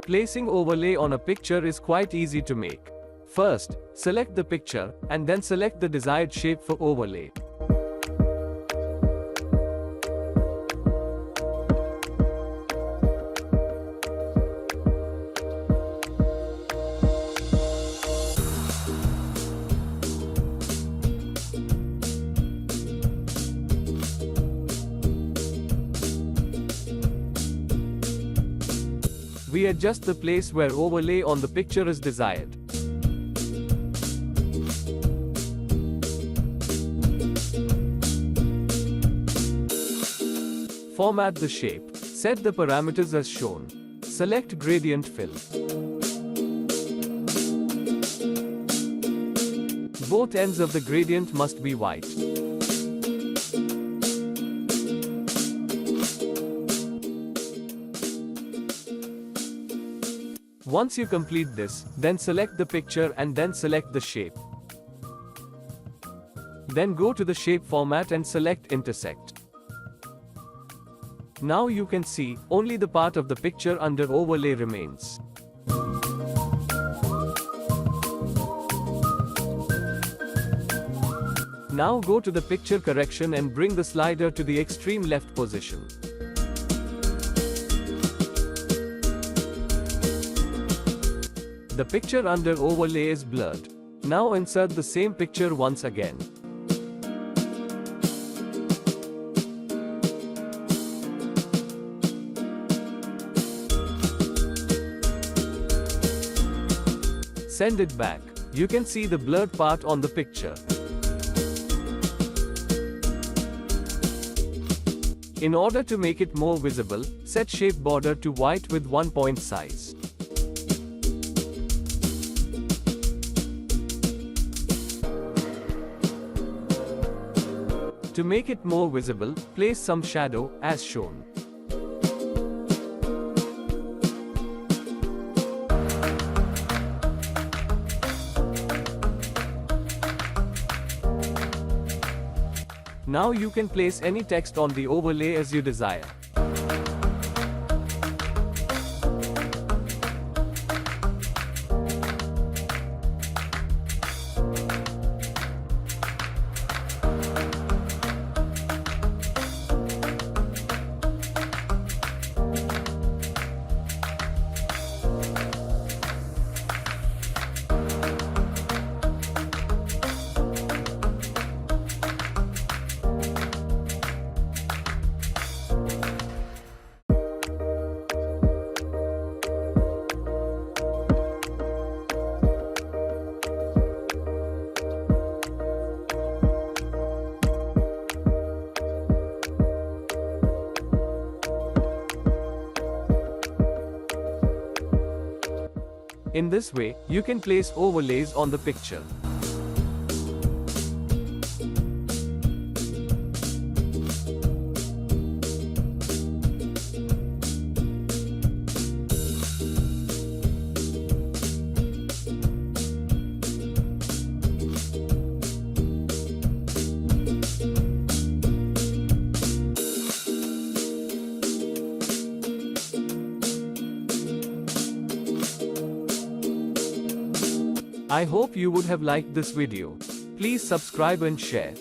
Placing overlay on a picture is quite easy to make. First, select the picture, and then select the desired shape for overlay. We adjust the place where overlay on the picture is desired. Format the shape. Set the parameters as shown. Select Gradient Fill. Both ends of the gradient must be white. Once you complete this, then select the picture and then select the shape. Then go to the shape format and select Intersect. Now you can see, only the part of the picture under overlay remains. Now go to the picture correction and bring the slider to the extreme left position. The picture under overlay is blurred. Now insert the same picture once again. Send it back. You can see the blurred part on the picture. In order to make it more visible, set shape border to white with 1 point size. To make it more visible, place some shadow, as shown. Now you can place any text on the overlay as you desire. In this way, you can place overlays on the picture. I hope you would have liked this video. Please subscribe and share.